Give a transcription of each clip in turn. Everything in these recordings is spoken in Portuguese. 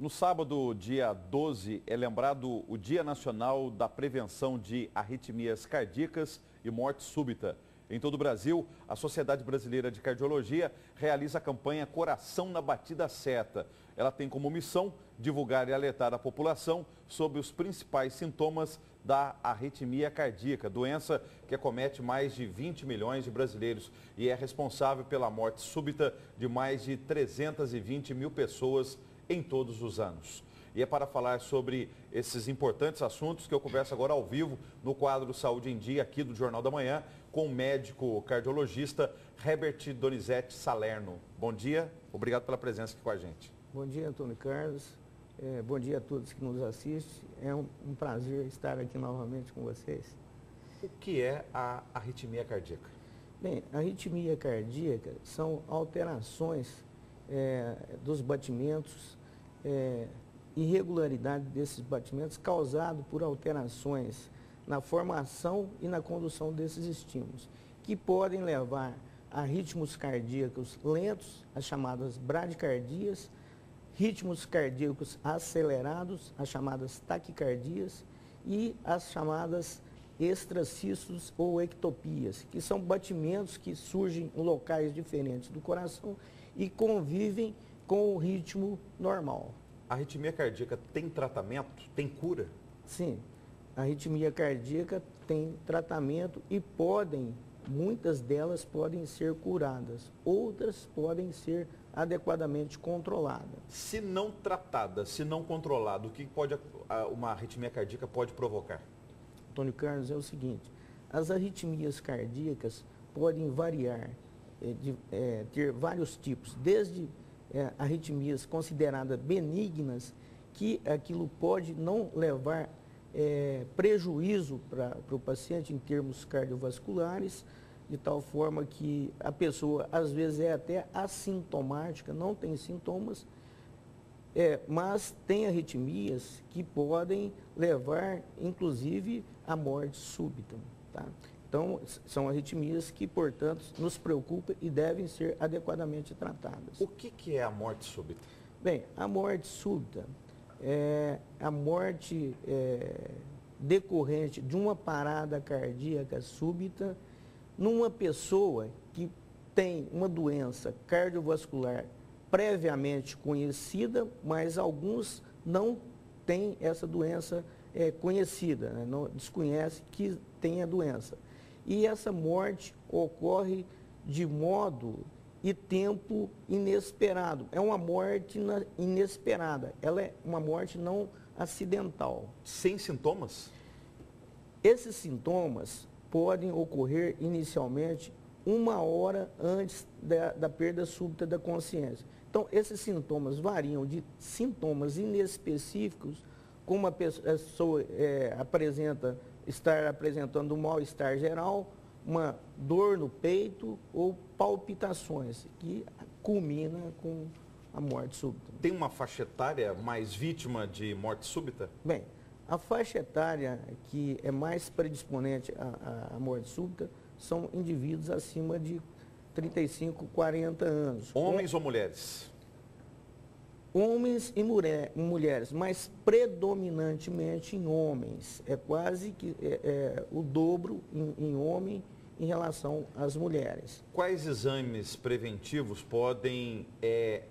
No sábado, dia 12, é lembrado o Dia Nacional da Prevenção de Arritmias Cardíacas e Morte Súbita. Em todo o Brasil, a Sociedade Brasileira de Cardiologia realiza a campanha Coração na Batida Certa. Ela tem como missão divulgar e alertar a população sobre os principais sintomas da arritmia cardíaca, doença que acomete mais de 20 milhões de brasileiros e é responsável pela morte súbita de mais de 320 mil pessoas em todos os anos. E é para falar sobre esses importantes assuntos que eu converso agora ao vivo no quadro Saúde em Dia aqui do Jornal da Manhã com o médico cardiologista Herbert Donizete Salerno. Bom dia, obrigado pela presença aqui com a gente. Bom dia, Antônio Carlos. Bom dia a todos que nos assistem. É um prazer estar aqui novamente com vocês. O que é a arritmia cardíaca? Bem, a arritmia cardíaca são alterações dos batimentos, irregularidade desses batimentos causado por alterações na formação e na condução desses estímulos, que podem levar a ritmos cardíacos lentos, as chamadas bradicardias, ritmos cardíacos acelerados, as chamadas taquicardias, e as chamadas extracístoles ou ectopias, que são batimentos que surgem em locais diferentes do coração e convivem com o ritmo normal. A arritmia cardíaca tem tratamento? Tem cura? Sim, a arritmia cardíaca tem tratamento e muitas delas podem ser curadas, outras podem ser adequadamente controladas. Se não tratada, se não controlada, o que uma arritmia cardíaca pode provocar? Antônio Carlos, é o seguinte, as arritmias cardíacas podem variar, ter vários tipos, desde arritmias consideradas benignas, que aquilo pode não levar prejuízo para o paciente em termos cardiovasculares, de tal forma que a pessoa às vezes é até assintomática, não tem sintomas, mas tem arritmias que podem levar inclusive à morte súbita. Tá? Então, são arritmias que, portanto, nos preocupam e devem ser adequadamente tratadas. O que é a morte súbita? Bem, a morte súbita é a morte decorrente de uma parada cardíaca súbita numa pessoa que tem uma doença cardiovascular previamente conhecida, mas alguns não têm essa doença conhecida, né? Não desconhece que tem a doença. E essa morte ocorre de modo e tempo inesperado. É uma morte inesperada. Ela é uma morte não acidental. Sem sintomas? Esses sintomas podem ocorrer inicialmente 1 hora antes da perda súbita da consciência. Então, esses sintomas variam de sintomas inespecíficos, como a pessoa estar apresentando um mal-estar geral, uma dor no peito ou palpitações, que culmina com a morte súbita. Tem uma faixa etária mais vítima de morte súbita? Bem, a faixa etária que é mais predisponente à morte súbita são indivíduos acima de 35, 40 anos. Homens ou mulheres? Homens e mulheres, mas predominantemente em homens. É quase que o dobro em homem em relação às mulheres. Quais exames preventivos podem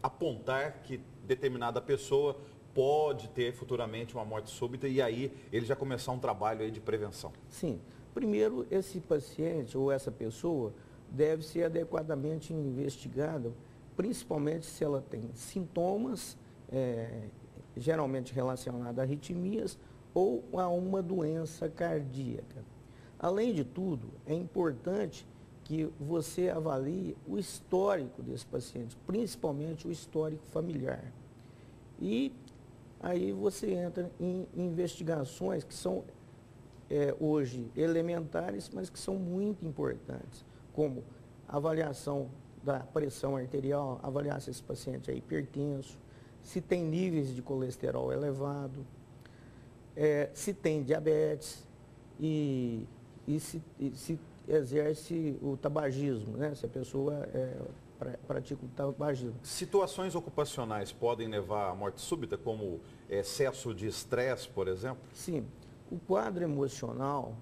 apontar que determinada pessoa pode ter futuramente uma morte súbita e aí ele já começar um trabalho aí de prevenção? Sim. Primeiro, esse paciente ou essa pessoa deve ser adequadamente investigada, principalmente se ela tem sintomas, geralmente relacionados a arritmias ou a uma doença cardíaca. Além de tudo, é importante que você avalie o histórico desse paciente, principalmente o histórico familiar. E aí você entra em investigações que são hoje elementares, mas que são muito importantes, como avaliação da pressão arterial, avaliar se esse paciente é hipertenso, se tem níveis de colesterol elevado, se tem diabetes e se exerce o tabagismo, né? Se a pessoa pratica o tabagismo. Situações ocupacionais podem levar à morte súbita, como excesso de estresse, por exemplo? Sim. O quadro emocional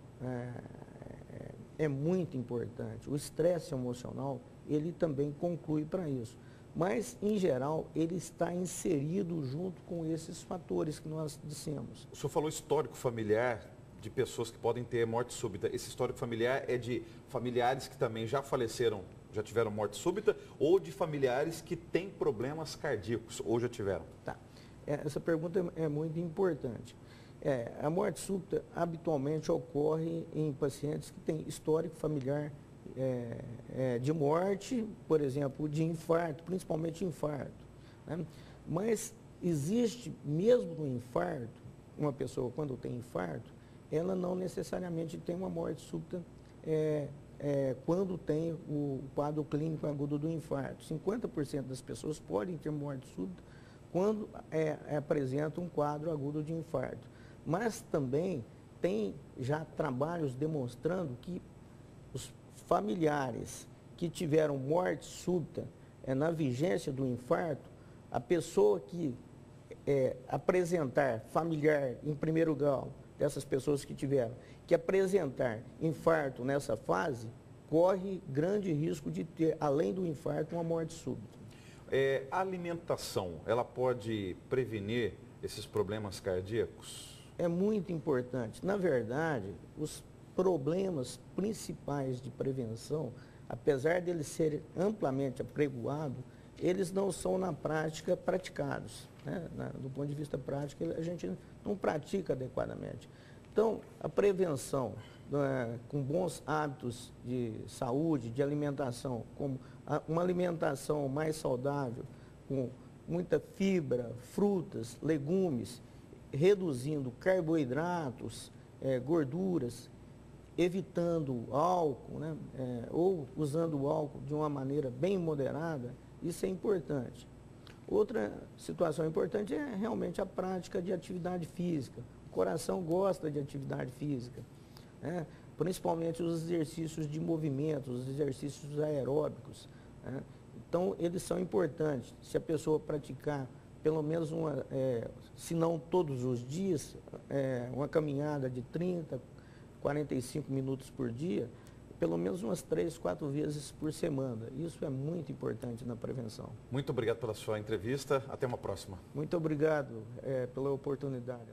é muito importante. O estresse emocional, ele também conclui para isso. Mas, em geral, ele está inserido junto com esses fatores que nós dissemos. O senhor falou histórico familiar de pessoas que podem ter morte súbita. Esse histórico familiar é de familiares que também já faleceram, já tiveram morte súbita, ou de familiares que têm problemas cardíacos, ou já tiveram? Tá. Essa pergunta é muito importante. A morte súbita habitualmente ocorre em pacientes que têm histórico familiar de morte, por exemplo, de infarto, principalmente infarto, né? Mas existe, mesmo no infarto, uma pessoa quando tem infarto, ela não necessariamente tem uma morte súbita quando tem o quadro clínico agudo do infarto. 50% das pessoas podem ter morte súbita quando apresentam um quadro agudo de infarto. Mas também tem já trabalhos demonstrando que os familiares que tiveram morte súbita na vigência do infarto, a pessoa que apresentar familiar em primeiro grau, dessas pessoas que tiveram, que apresentar infarto nessa fase, corre grande risco de ter, além do infarto, uma morte súbita. A alimentação, ela pode prevenir esses problemas cardíacos? É muito importante. Na verdade, os problemas principais de prevenção, apesar deles serem amplamente apregoados, eles não são na prática praticados, né? Do ponto de vista prático, a gente não pratica adequadamente. Então, a prevenção com bons hábitos de saúde, de alimentação, como uma alimentação mais saudável, com muita fibra, frutas, legumes, reduzindo carboidratos, gorduras, evitando álcool, né? Ou usando o álcool de uma maneira bem moderada, isso é importante. Outra situação importante é realmente a prática de atividade física. O coração gosta de atividade física, né? Principalmente os exercícios de movimento, os exercícios aeróbicos, né? Então, eles são importantes. Se a pessoa praticar pelo menos se não todos os dias, uma caminhada de 30, 45 minutos por dia, pelo menos umas 3, 4 vezes por semana. Isso é muito importante na prevenção. Muito obrigado pela sua entrevista. Até uma próxima. Muito obrigado pela oportunidade.